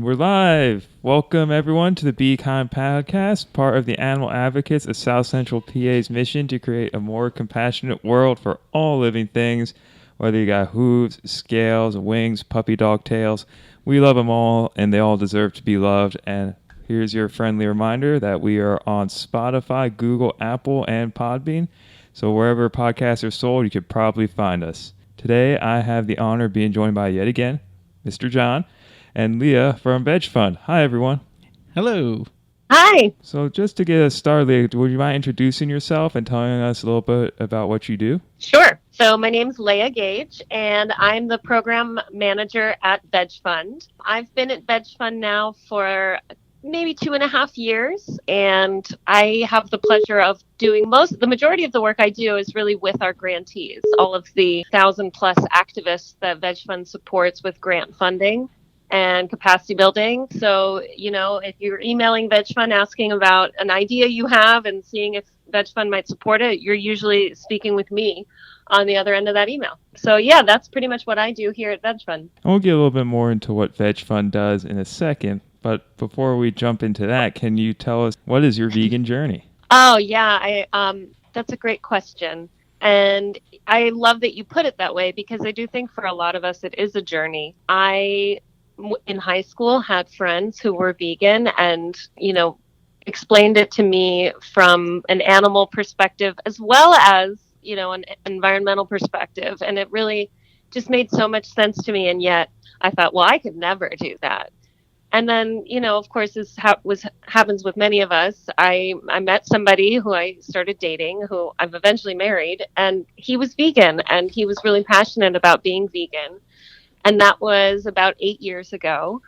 We're live. Welcome, everyone, to the Be Kind podcast, part of the Animal Advocates of South Central PA's mission to create a more compassionate world for all living things, whether you got hooves, scales, wings, puppy dog tails. We love them all, and they all deserve to be loved. And here's your friendly reminder that we are on Spotify, Google, Apple, and Podbean. So wherever podcasts are sold, you could probably find us. Today, I have the honor of being joined by, yet again, Mr. John and Leah from VegFund. Hi, everyone. Hello. Hi. So just to get us started, Leah, would you mind introducing yourself and telling us a little bit about what you do? Sure. So my name's Leah Gage, and I'm the program manager at VegFund. I've been at VegFund now for maybe 2.5 years, and I have the pleasure of doing the majority of the work I do is really with our grantees, all of the 1,000+ activists that VegFund supports with grant funding and capacity building. So, if you're emailing VegFund asking about an idea you have and seeing if VegFund might support it, you're usually speaking with me on the other end of that email. So yeah, that's pretty much what I do here at VegFund. And we'll get a little bit more into what VegFund does in a second. But before we jump into that, can you tell us what is your vegan journey? Oh yeah, that's a great question. And I love that you put it that way, because I do think for a lot of us it is a journey. I in high school had friends who were vegan and, explained it to me from an animal perspective as well as, an environmental perspective. And it really just made so much sense to me. And yet I thought, well, I could never do that. And then, of course, this happens with many of us. I met somebody who I started dating, who I've eventually married, and he was vegan, and he was really passionate about being vegan. And that was about 8 years ago.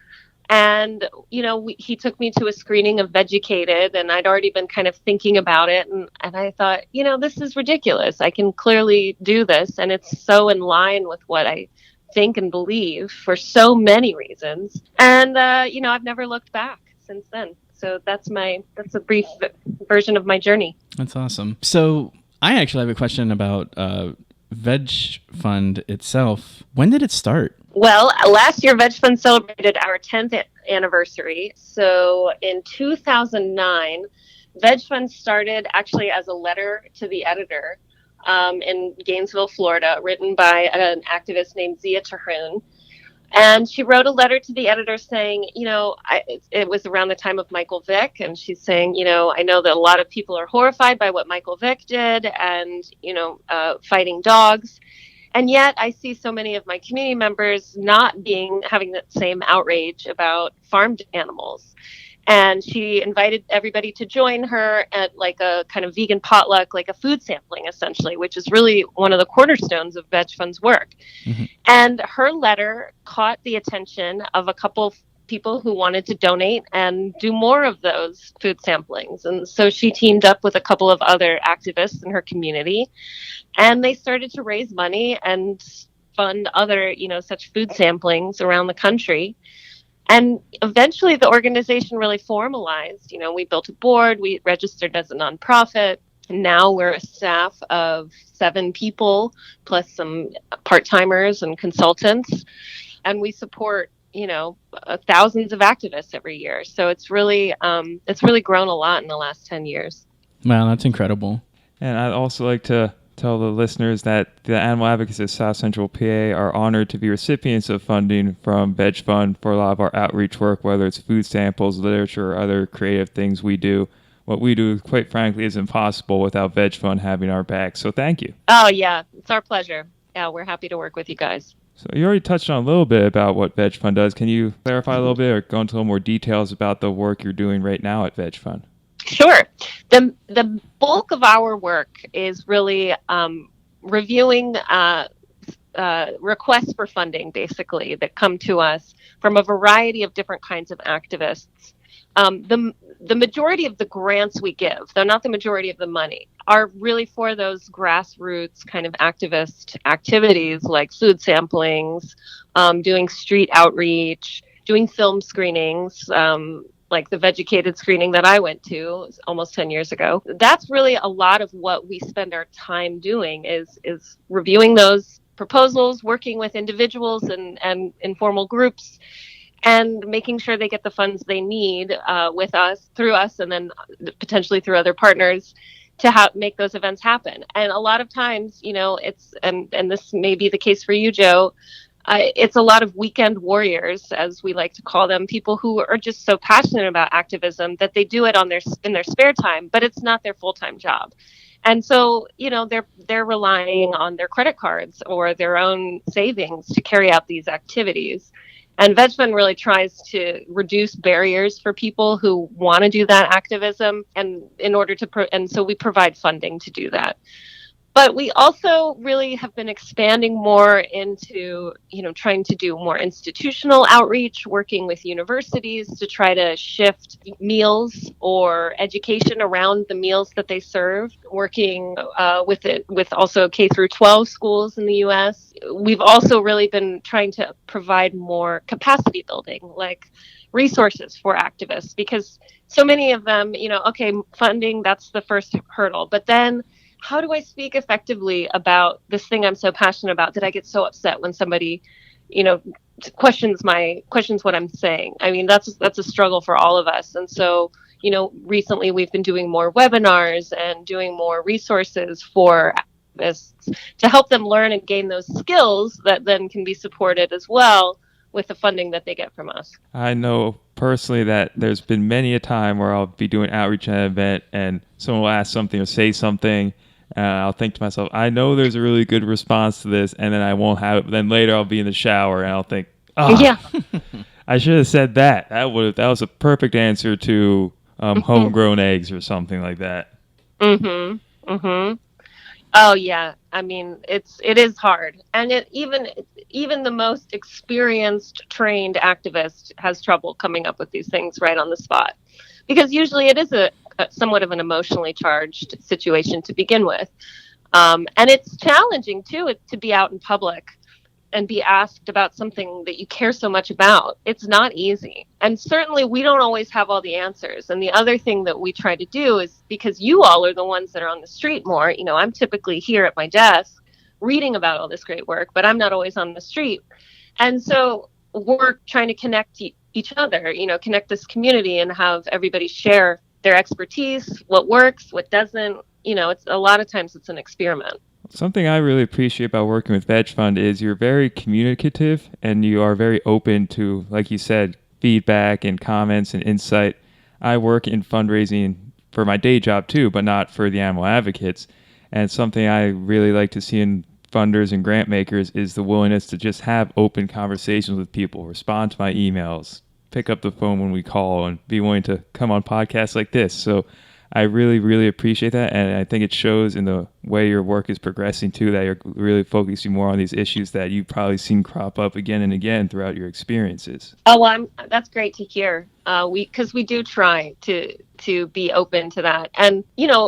And, he took me to a screening of Vegucated, and I'd already been kind of thinking about it. And I thought, this is ridiculous. I can clearly do this. And it's so in line with what I think and believe for so many reasons. And, I've never looked back since then. So that's a brief version of my journey. That's awesome. So I actually have a question about VegFund itself. When did it start? Well, last year, VegFund celebrated our 10th anniversary. So in 2009, VegFund started actually as a letter to the editor in Gainesville, Florida, written by an activist named Zia Terhune. And she wrote a letter to the editor saying, it was around the time of Michael Vick, and she's saying, I know that a lot of people are horrified by what Michael Vick did and, fighting dogs. And yet I see so many of my community members not having that same outrage about farmed animals. And she invited everybody to join her at like a kind of vegan potluck, like a food sampling, essentially, which is really one of the cornerstones of VegFund's work. Mm-hmm. And her letter caught the attention of a couple of people who wanted to donate and do more of those food samplings. And so she teamed up with a couple of other activists in her community, and they started to raise money and fund other, such food samplings around the country. And eventually the organization really formalized. We built a board, we registered as a nonprofit. And now we're a staff of 7 people, plus some part-timers and consultants. And we support thousands of activists every year. So it's really grown a lot in the last 10 years. Wow, that's incredible. And I'd also like to tell the listeners that the Animal Advocates of South Central PA are honored to be recipients of funding from VegFund for a lot of our outreach work, whether it's food samples, literature, or other creative things we do. What we do, quite frankly, is impossible without VegFund having our back. So thank you. Oh, yeah. It's our pleasure. Yeah, we're happy to work with you guys. So you already touched on a little bit about what VegFund does. Can you clarify a little bit or go into a little more details about the work you're doing right now at VegFund? Sure. The bulk of our work is really reviewing requests for funding, basically, that come to us from a variety of different kinds of activists. The majority of the grants we give, though not the majority of the money, are really for those grassroots kind of activist activities like food samplings, doing street outreach, doing film screenings, like the Vegucated screening that I went to almost 10 years ago. That's really a lot of what we spend our time doing is reviewing those proposals, working with individuals and informal groups, and making sure they get the funds they need with us, through us, and then potentially through other partners to make those events happen. And a lot of times, it's and this may be the case for you, Joe. It's a lot of weekend warriors, as we like to call them, people who are just so passionate about activism that they do it in their spare time, but it's not their full-time job. And so, they're relying on their credit cards or their own savings to carry out these activities. And VegFund really tries to reduce barriers for people who want to do that activism, and and so we provide funding to do that. But we also really have been expanding more into, trying to do more institutional outreach, working with universities to try to shift meals or education around the meals that they serve, working with also K through 12 schools in the U.S. We've also really been trying to provide more capacity building, like resources for activists, because so many of them, okay, funding, that's the first hurdle. But then how do I speak effectively about this thing I'm so passionate about that I get so upset when somebody, questions what I'm saying? I mean, that's a struggle for all of us. And so, recently we've been doing more webinars and doing more resources for activists to help them learn and gain those skills that then can be supported as well with the funding that they get from us. I know personally that there's been many a time where I'll be doing outreach at an event and someone will ask something or say something. I'll think to myself, I know there's a really good response to this, and then I won't have it. But then later I'll be in the shower and I'll think, yeah, I should have said that. That was a perfect answer to homegrown eggs or something like that. Oh yeah, I mean it is hard, and even the most experienced, trained activist has trouble coming up with these things right on the spot, because usually it is a somewhat of an emotionally charged situation to begin with, and it's challenging too to be out in public and be asked about something that you care so much about. It's not easy. And certainly we don't always have all the answers. And the other thing that we try to do is, because you all are the ones that are on the street more, I'm typically here at my desk reading about all this great work, but I'm not always on the street. And so we're trying to connect each other, connect this community and have everybody share their expertise, what works, what doesn't. It's a lot of times it's an experiment. Something I really appreciate about working with VegFund is you're very communicative and you are very open to, like you said, feedback and comments and insight. I work in fundraising for my day job too, but not for the animal advocates. And something I really like to see in funders and grant makers is the willingness to just have open conversations with people, respond to my emails, pick up the phone when we call, and be willing to come on podcasts like this. So I really, really appreciate that. And I think it shows in the way your work is progressing too, that you're really focusing more on these issues that you've probably seen crop up again and again throughout your experiences. Oh, well, that's great to hear. Because we do try to be open to that. And,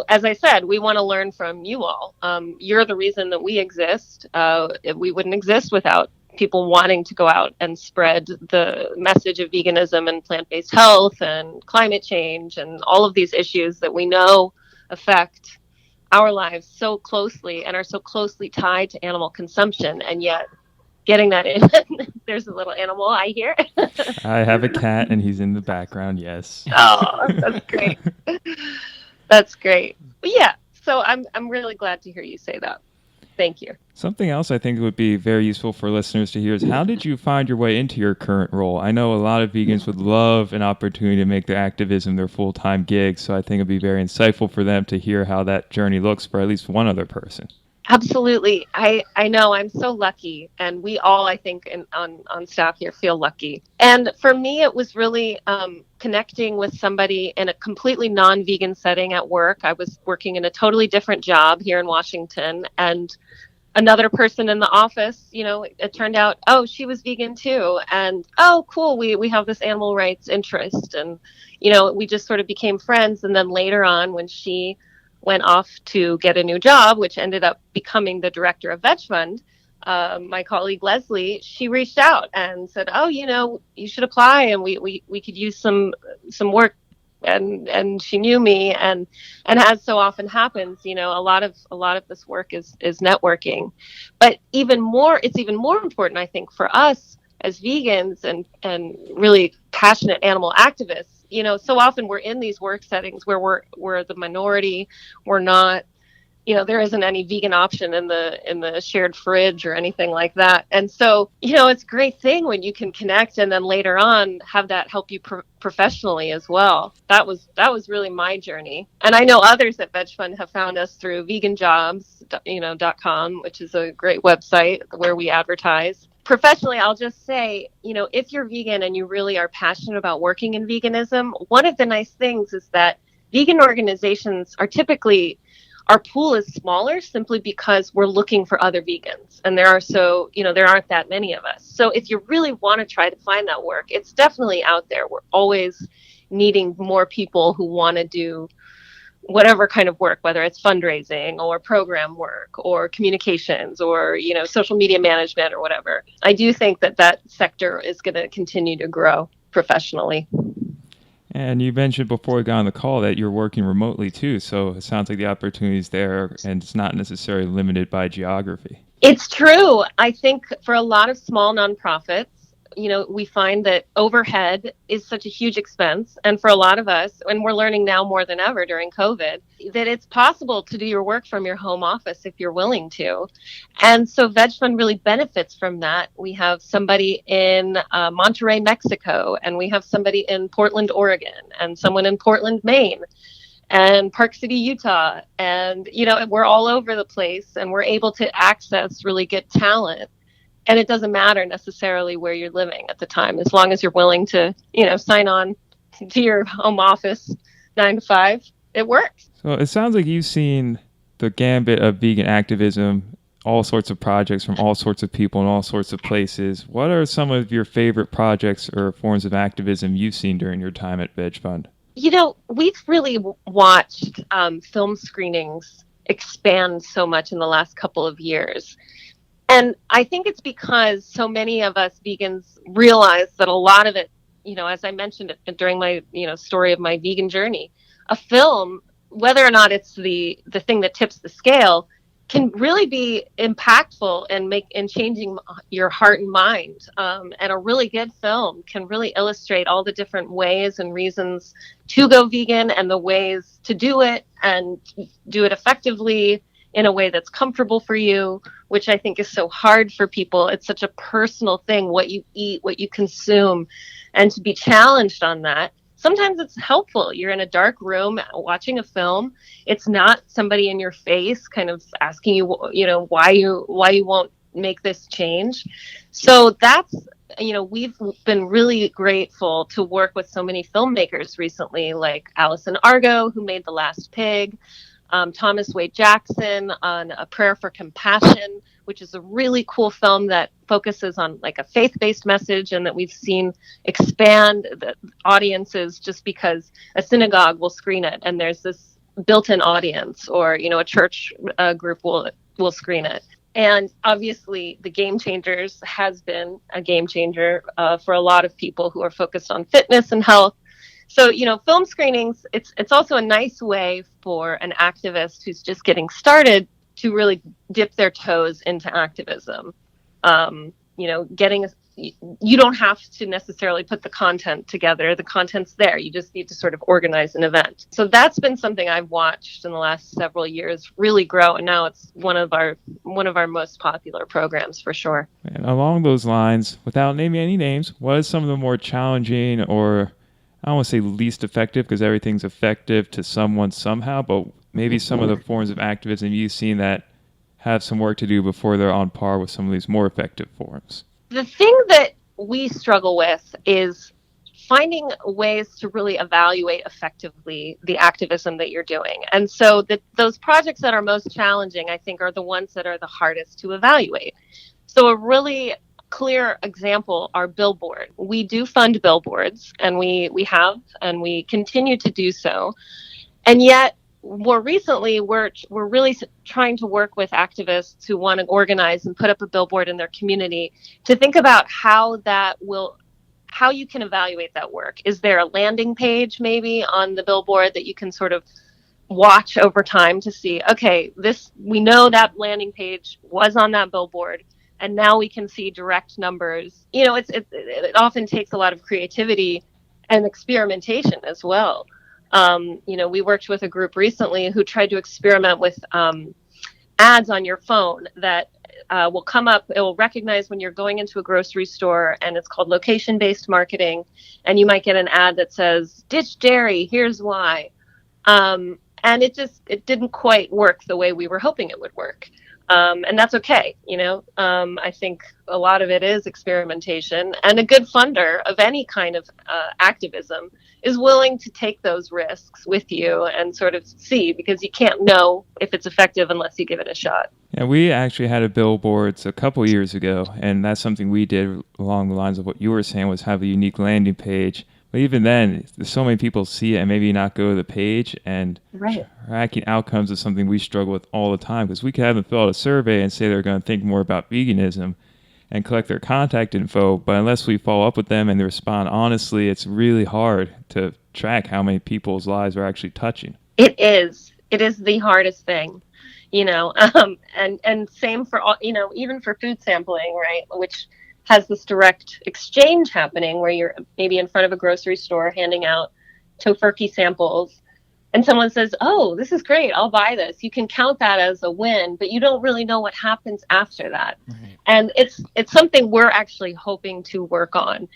as I said, we want to learn from you all. You're the reason that we exist. We wouldn't exist without people wanting to go out and spread the message of veganism and plant-based health and climate change and all of these issues that we know affect our lives so closely and are so closely tied to animal consumption. And yet getting that in, there's a little animal I hear. I have a cat and he's in the background. Yes. Oh, that's great. That's great. But yeah, so I'm really glad to hear you say that. Thank you. Something else I think would be very useful for listeners to hear is, how did you find your way into your current role? I know a lot of vegans would love an opportunity to make their activism their full-time gig, so I think it'd be very insightful for them to hear how that journey looks for at least one other person. Absolutely. I know I'm so lucky, and we all, I think, on staff here feel lucky. And for me, it was really connecting with somebody in a completely non-vegan setting at work. I was working in a totally different job here in Washington, and another person in the office, it turned out, oh, she was vegan too. And, oh, cool, we have this animal rights interest. And, we just sort of became friends. And then later on, when she went off to get a new job, which ended up becoming the director of VegFund, my colleague Leslie, she reached out and said, oh, you should apply, and we could use some work. And she knew me, and as so often happens, a lot of this work is networking. But it's even more important, I think, for us as vegans and really passionate animal activists, so often we're in these work settings where we're the minority. We're not, there isn't any vegan option in the shared fridge or anything like that. And so, it's a great thing when you can connect and then later on have that help you professionally as well. That was really my journey. And I know others at VegFund have found us through veganjobs.com, which is a great website where we advertise. Professionally, I'll just say, if you're vegan and you really are passionate about working in veganism, one of the nice things is that vegan organizations are typically, our pool is smaller simply because we're looking for other vegans. And there aren't that many of us. So if you really want to try to find that work, it's definitely out there. We're always needing more people who want to do whatever kind of work, whether it's fundraising or program work or communications or, social media management or whatever. I do think that sector is going to continue to grow professionally. And you mentioned before we got on the call that you're working remotely too. So it sounds like the opportunity's there and it's not necessarily limited by geography. It's true. I think for a lot of small nonprofits, we find that overhead is such a huge expense. And for a lot of us, and we're learning now more than ever during COVID, that it's possible to do your work from your home office if you're willing to. And so VegFund really benefits from that. We have somebody in Monterrey, Mexico, and we have somebody in Portland, Oregon, and someone in Portland, Maine, and Park City, Utah. And, we're all over the place and we're able to access really good talent. And it doesn't matter necessarily where you're living at the time, as long as you're willing to, sign on to your home office 9 to 5, it works. So it sounds like you've seen the gambit of vegan activism, all sorts of projects from all sorts of people in all sorts of places. What are some of your favorite projects or forms of activism you've seen during your time at VegFund? We've really watched film screenings expand so much in the last couple of years. And I think it's because so many of us vegans realize that a lot of it, as I mentioned it during my, story of my vegan journey, a film, whether or not it's the thing that tips the scale, can really be impactful and changing your heart and mind. And a really good film can really illustrate all the different ways and reasons to go vegan and the ways to do it and do it effectively in a way that's comfortable for you, which I think is so hard for people. It's such a personal thing, what you eat, what you consume, and to be challenged on that. Sometimes it's helpful. You're in a dark room watching a film. It's not somebody in your face kind of asking you, why you won't make this change. So that's, we've been really grateful to work with so many filmmakers recently, like Alison Argo, who made The Last Pig, Thomas Wade Jackson on A Prayer for Compassion, which is a really cool film that focuses on like a faith-based message and that we've seen expand the audiences just because a synagogue will screen it and there's this built-in audience, or, a church group will screen it. And obviously the Game Changers has been a game changer for a lot of people who are focused on fitness and health. So, film screenings, it's also a nice way for an activist who's just getting started to really dip their toes into activism. You don't have to necessarily put the content together. The content's there. You just need to sort of organize an event. So that's been something I've watched in the last several years really grow. And now it's one of our most popular programs for sure. And along those lines, without naming any names, what is some of the more challenging, or I don't want to say least effective because everything's effective to someone somehow, but maybe some of the forms of activism you've seen that have some work to do before they're on par with some of these more effective forms? The thing that we struggle with is finding ways to really evaluate effectively the activism that you're doing. And so those projects that are most challenging, I think, are the ones that are the hardest to evaluate. So a really clear example are billboard. We do fund billboards, and we have, and we continue to do so. And yet, more recently, we're really trying to work with activists who want to organize and put up a billboard in their community to think about how you can evaluate that work. Is there a landing page maybe on the billboard that you can sort of watch over time to see, okay, we know that landing page was on that billboard, and now we can see direct numbers. It often takes a lot of creativity and experimentation as well. We worked with a group recently who tried to experiment with ads on your phone that will come up. It will recognize when you're going into a grocery store, and it's called location-based marketing. And you might get an ad that says, "Ditch dairy, here's why." And it didn't quite work the way we were hoping it would work. And that's okay. I think a lot of it is experimentation, and a good funder of any kind of activism is willing to take those risks with you and sort of see, because you can't know if it's effective unless you give it a shot. Yeah, we actually had a billboards a couple years ago, and that's something we did along the lines of what you were saying, was have a unique landing page. But even then, so many people see it and maybe not go to the page, and Right. tracking outcomes is something we struggle with all the time, because we could have them fill out a survey and say they're going to think more about veganism and collect their contact info, but unless we follow up with them and they respond honestly, it's really hard to track how many people's lives we're actually touching. It is the hardest thing, and same for all, even for food sampling, right? Which has this direct exchange happening where you're maybe in front of a grocery store handing out tofurkey samples, and someone says, "Oh, this is great, I'll buy this." You can count that as a win, but you don't really know what happens after that. Right. And it's something we're actually hoping to work on,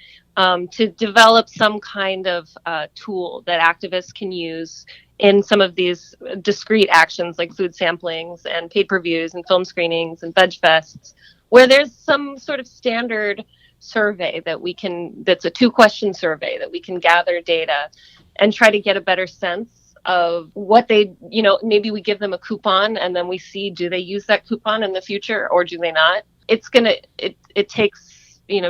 to develop some kind of tool that activists can use in some of these discrete actions like food samplings and pay-per-views and film screenings and veg fests, where there's some sort of standard survey that's a 2-question survey that we can gather data and try to get a better sense of what they, maybe we give them a coupon and then we see, do they use that coupon in the future or do they not? It takes,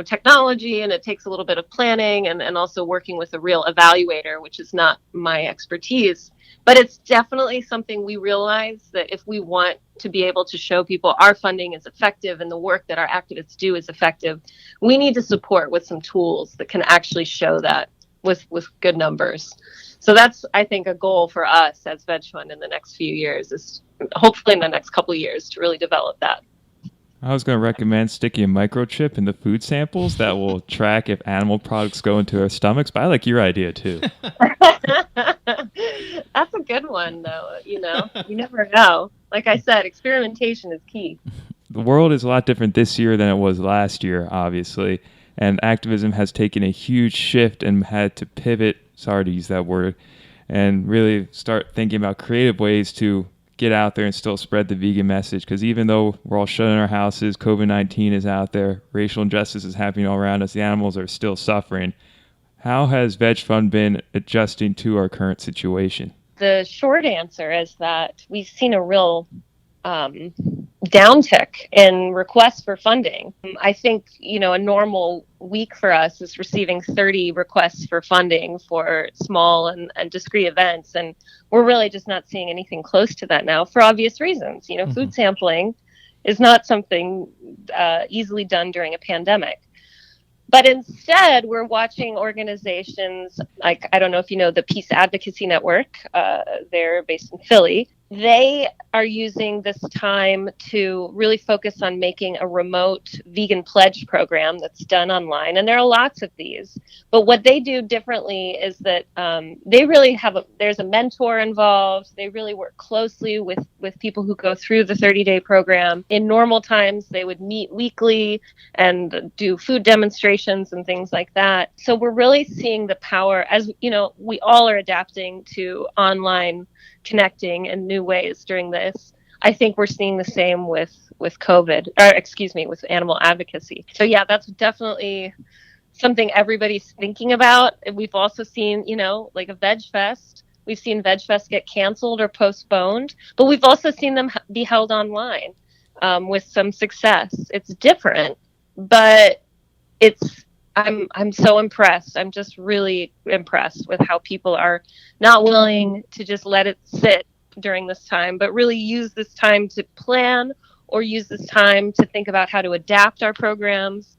technology, and it takes a little bit of planning and also working with a real evaluator, which is not my expertise. But it's definitely something we realize that if we want to be able to show people our funding is effective and the work that our activists do is effective, we need to support with some tools that can actually show that with good numbers. So that's, I think, a goal for us as VegFund in the next few years, is hopefully in the next couple of years to really develop that. I was going to recommend sticking a microchip in the food samples that will track if animal products go into our stomachs, but I like your idea too. That's a good one, though. You never know. Like I said, experimentation is key. The world is a lot different this year than it was last year, obviously, and activism has taken a huge shift and had to pivot, sorry to use that word, and really start thinking about creative ways to get out there and still spread the vegan message, because even though we're all shut in our houses, COVID-19 is out there, racial injustice is happening all around us, the animals are still suffering. How has VegFund been adjusting to our current situation? The short answer is that we've seen a real downtick in requests for funding. I think, a normal week for us is receiving 30 requests for funding for small and discrete events. And we're really just not seeing anything close to that now for obvious reasons. Food sampling is not something easily done during a pandemic. But instead, we're watching organizations like, I don't know if you know the Peace Advocacy Network. They're based in Philly. They are using this time to really focus on making a remote vegan pledge program that's done online. And there are lots of these. But what they do differently is that they really there's a mentor involved. They really work closely with people who go through the 30-day program. In normal times, they would meet weekly and do food demonstrations and things like that. So we're really seeing the power, as we all are adapting to online connecting in new ways during this. I think we're seeing the same with COVID, with animal advocacy. So yeah, that's definitely something everybody's thinking about. We've also seen, like a Veg Fest. We've seen Veg Fest get canceled or postponed, but we've also seen them be held online with some success. It's different, but I'm so impressed. I'm just really impressed with how people are not willing to just let it sit during this time, but really use this time to plan or use this time to think about how to adapt our programs,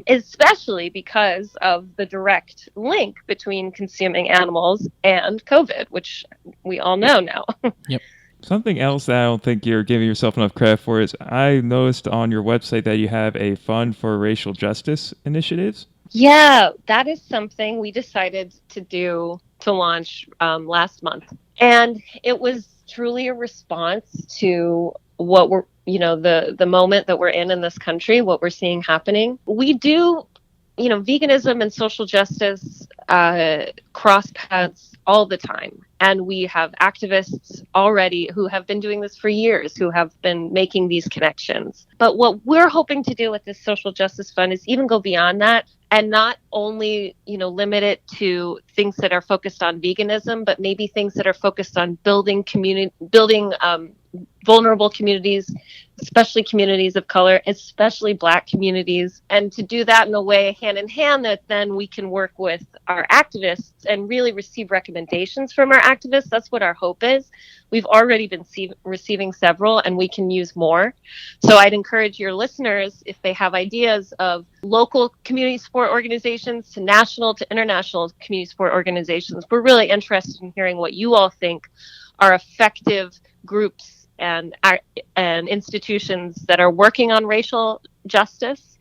especially because of the direct link between consuming animals and COVID, which we all know now. Yep. Something else that I don't think you're giving yourself enough credit for is I noticed on your website that you have a fund for racial justice initiatives. Yeah, that is something we decided to launch last month. And it was truly a response to what we're, the moment that we're in this country, what we're seeing happening. We do, veganism and social justice cross paths all the time. And we have activists already who have been doing this for years, who have been making these connections. But what we're hoping to do with this social justice fund is even go beyond that and not only, limit it to things that are focused on veganism, but maybe things that are focused on building vulnerable communities, especially communities of color, especially Black communities, and to do that in a way hand in hand that then we can work with our activists and really receive recommendations from our activists. That's what our hope is. We've already been receiving several, and we can use more. So I'd encourage your listeners, if they have ideas of local community support organizations to national to international community support organizations, we're really interested in hearing what you all think are effective groups and institutions that are working on racial justice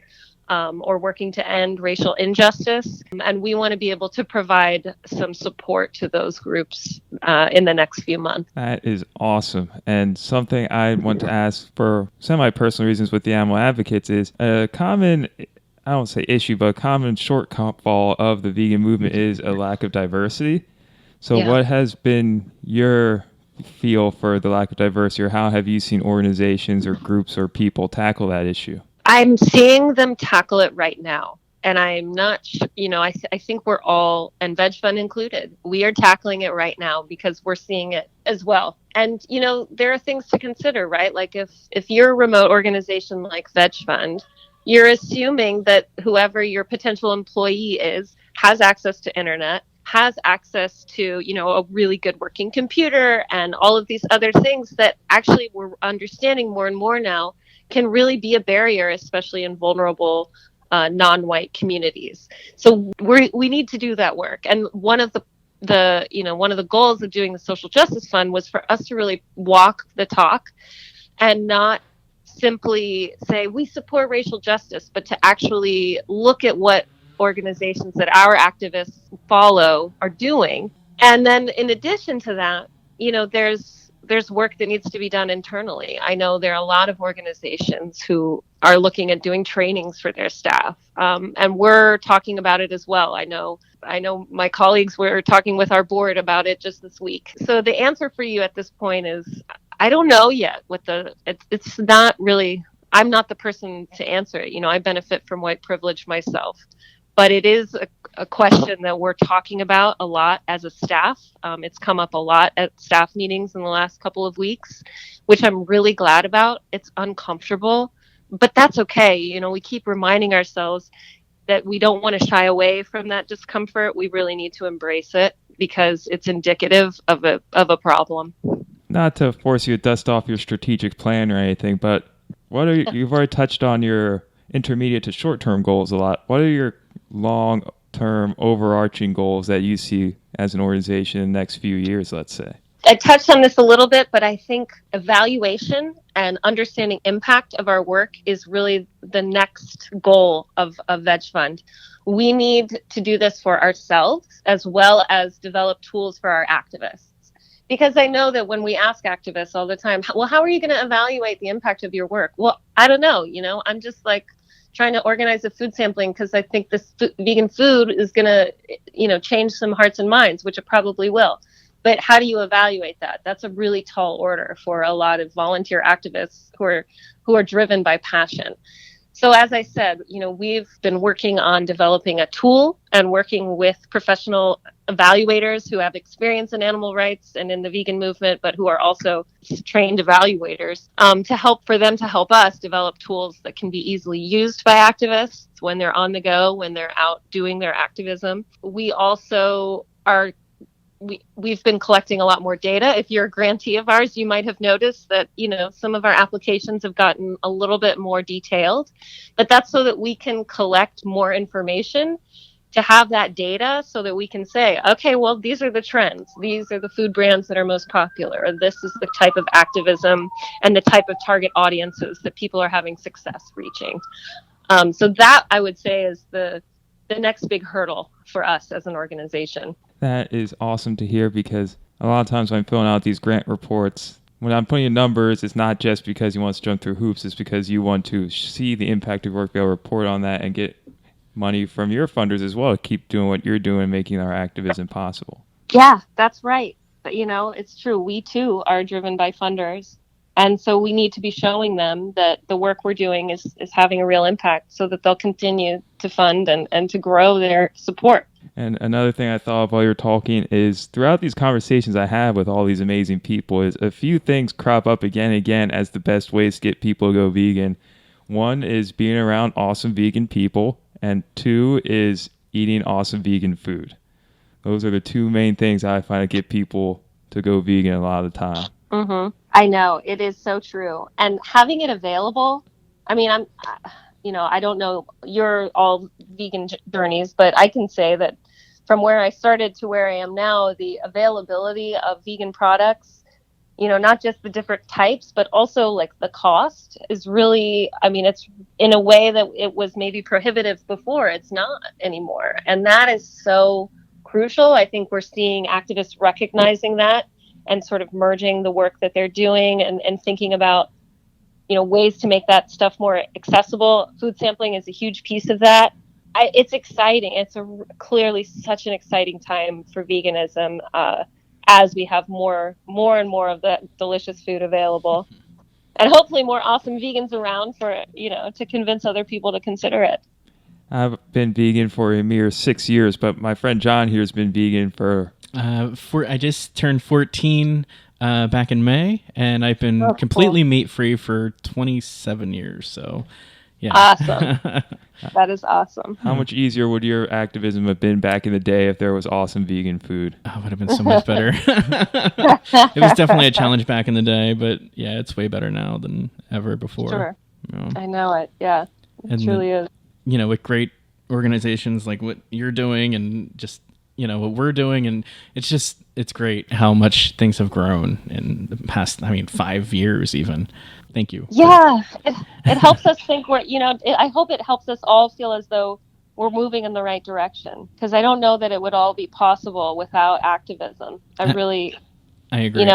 or working to end racial injustice. And we want to be able to provide some support to those groups in the next few months. That is awesome. And something I want to ask for semi-personal reasons with the animal advocates is a common, I don't say issue, but a common shortfall of the vegan movement is a lack of diversity. So what has been your feel for the lack of diversity, or how have you seen organizations or groups or people tackle that issue? I'm seeing them tackle it right now. And I'm not, I think we're all, and VegFund included, we are tackling it right now because we're seeing it as well. And, there are things to consider, right? Like if you're a remote organization like VegFund, you're assuming that whoever your potential employee is has access to internet, has access to, a really good working computer and all of these other things that actually we're understanding more and more now can really be a barrier, especially in vulnerable non-white communities. So we need to do that work. And one of the goals of doing the Social Justice Fund was for us to really walk the talk and not simply say we support racial justice, but to actually look at what organizations that our activists follow are doing. And then in addition to that, there's work that needs to be done internally. I know there are a lot of organizations who are looking at doing trainings for their staff, and we're talking about it as well. I know my colleagues were talking with our board about it just this week. So the answer for you at this point is I don't know yet. It's not really. I'm not the person to answer it. I benefit from white privilege myself. But it is a question that we're talking about a lot as a staff. It's come up a lot at staff meetings in the last couple of weeks, which I'm really glad about. It's uncomfortable, but that's okay. We keep reminding ourselves that we don't want to shy away from that discomfort. We really need to embrace it because it's indicative of a problem. Not to force you to dust off your strategic plan or anything, but you've already touched on your intermediate to short-term goals a lot. What are your long-term overarching goals that you see as an organization in the next few years, let's say? I touched on this a little bit, but I think evaluation and understanding impact of our work is really the next goal of VegFund. We need to do this for ourselves as well as develop tools for our activists. Because I know that when we ask activists all the time, well, how are you going to evaluate the impact of your work? Well, I don't know. I'm just like trying to organize a food sampling because I think this vegan food is going to, change some hearts and minds, which it probably will. But how do you evaluate that? That's a really tall order for a lot of volunteer activists who are driven by passion. So as I said, we've been working on developing a tool and working with professional evaluators who have experience in animal rights and in the vegan movement, but who are also trained evaluators to help us develop tools that can be easily used by activists when they're on the go, when they're out doing their activism. We also we've been collecting a lot more data. If you're a grantee of ours, you might have noticed that, some of our applications have gotten a little bit more detailed, but that's so that we can collect more information to have that data so that we can say, okay, well, these are the trends. These are the food brands that are most popular. Or this is the type of activism and the type of target audiences that people are having success reaching. So that, I would say, is the next big hurdle for us as an organization. That is awesome to hear, because a lot of times when I'm filling out these grant reports, when I'm putting in numbers, it's not just because you want to jump through hoops. It's because you want to see the impact of work, be able to report on that, and get money from your funders as well to keep doing what you're doing, making our activism possible. Yeah, that's right. But, it's true. We too are driven by funders. And so we need to be showing them that the work we're doing is having a real impact, so that they'll continue to fund and to grow their support. And another thing I thought of while you're talking is, throughout these conversations I have with all these amazing people, is a few things crop up again and again as the best ways to get people to go vegan. One is being around awesome vegan people, and two is eating awesome vegan food. Those are the two main things I find to get people to go vegan a lot of the time. Mm-hmm. I know, it is so true. And having it available, I mean, I don't know your all vegan journeys, but I can say that from where I started to where I am now, the availability of vegan products, not just the different types, but also like the cost is really, it's in a way that it was maybe prohibitive before. It's not anymore. And that is so crucial. I think we're seeing activists recognizing that and sort of merging the work that they're doing and thinking about, ways to make that stuff more accessible. Food sampling is a huge piece of that. It's exciting. It's clearly such an exciting time for veganism as we have more and more of that delicious food available. And hopefully more awesome vegans around for, to convince other people to consider it. I've been vegan for a mere 6 years, but my friend John here has been vegan for... I just turned 14 back in May, and I've been completely meat-free for 27 years, so yeah. Awesome. That is awesome. How much easier would your activism have been back in the day if there was awesome vegan food? Oh, it would have been so much better. It was definitely a challenge back in the day, but yeah, it's way better now than ever before. Sure. I know it. Yeah, it truly is. With great organizations like what you're doing and just, what we're doing, and it's great how much things have grown in the past, 5 years even. Thank you. Yeah, it helps us think I hope it helps us all feel as though we're moving in the right direction, because I don't know that it would all be possible without activism. I agree.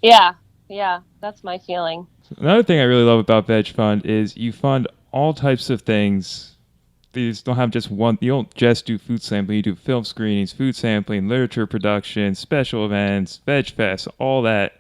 Yeah, that's my feeling. Another thing I really love about VegFund is you fund all types of things. These don't have just one. You don't just do food sampling. You do film screenings, food sampling, literature production, special events, Veg Fest, all that.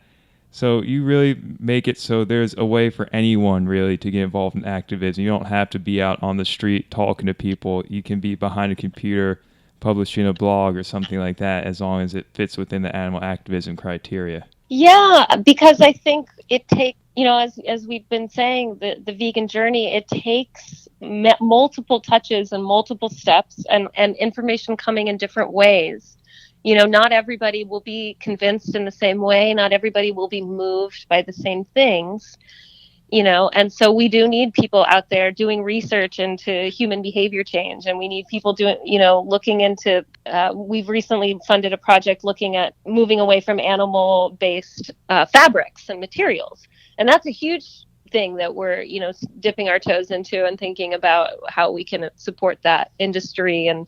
So you really make it so there's a way for anyone really to get involved in activism. You don't have to be out on the street talking to people. You can be behind a computer publishing a blog or something like that, as long as it fits within the animal activism criteria. Yeah, because I think it takes, as we've been saying, the vegan journey, it takes multiple touches and multiple steps and information coming in different ways. Not everybody will be convinced in the same way. Not everybody will be moved by the same things, and so we do need people out there doing research into human behavior change. And we need people doing, looking into, we've recently funded a project looking at moving away from animal-based fabrics and materials. And that's a huge thing that we're, dipping our toes into and thinking about how we can support that industry and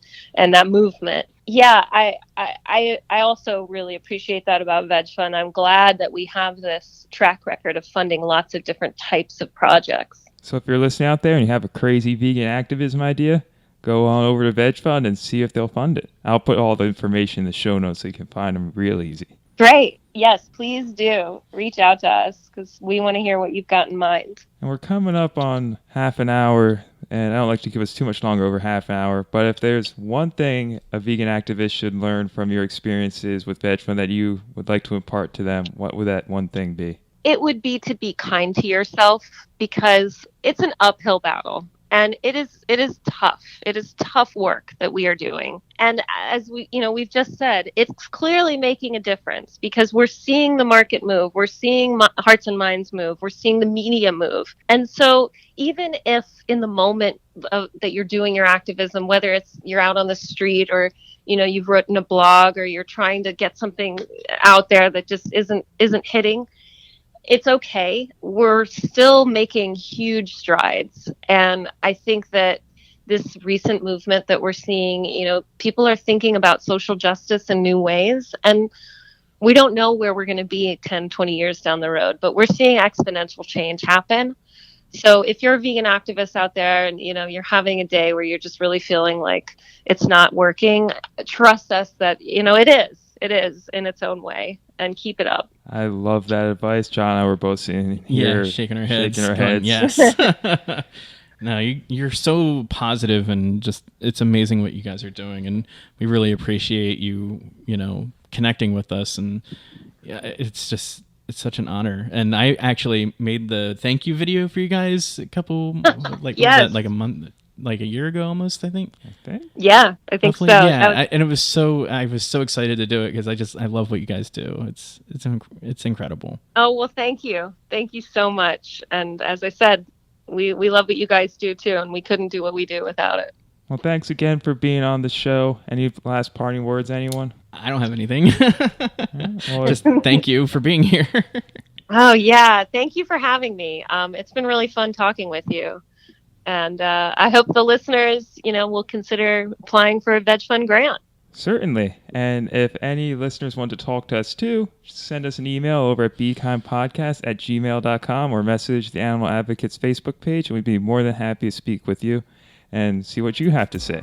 that movement. Yeah, I also really appreciate that about VegFund. I'm glad that we have this track record of funding lots of different types of projects. So if you're listening out there and you have a crazy vegan activism idea, go on over to VegFund and see if they'll fund it. I'll put all the information in the show notes so you can find them real easy. Great. Yes, please do. Reach out to us because we want to hear what you've got in mind. And we're coming up on half an hour, and I don't like to give us too much longer over half an hour, but if there's one thing a vegan activist should learn from your experiences with VegFund that you would like to impart to them, what would that one thing be? It would be to be kind to yourself, because it's an uphill battle. And it is tough. It is tough work that we are doing. And as we've just said, it's clearly making a difference because we're seeing the market move. We're seeing hearts and minds move. We're seeing the media move. And so even if in the moment that you're doing your activism, whether it's you're out on the street or you've written a blog or you're trying to get something out there that just isn't hitting, it's okay. We're still making huge strides. And I think that this recent movement that we're seeing, people are thinking about social justice in new ways. And we don't know where we're going to be 10, 20 years down the road, but we're seeing exponential change happen. So if you're a vegan activist out there and you're having a day where you're just really feeling like it's not working, trust us that it is in its own way, and keep it up. I love that advice. John and I were both sitting here shaking our heads. Going, yes. No, you're so positive, and just it's amazing what you guys are doing, and we really appreciate you connecting with us. And it's such an honor. And I actually made the thank you video for you guys a couple yes. a month, like a year ago almost, I think. Yeah, I think Hopefully, so. Yeah, and I was so excited to do it because I love what you guys do. It's incredible. Oh, well, thank you so much. And as I said, we love what you guys do too, and we couldn't do what we do without it. Well, thanks again for being on the show. Any last parting words, anyone? I don't have anything. Just thank you for being here. Oh yeah, thank you for having me. It's been really fun talking with you. And I hope the listeners, will consider applying for a VegFund grant. Certainly. And if any listeners want to talk to us too, send us an email over at bekindpodcast@gmail.com or message the Animal Advocates Facebook page, and we'd be more than happy to speak with you and see what you have to say.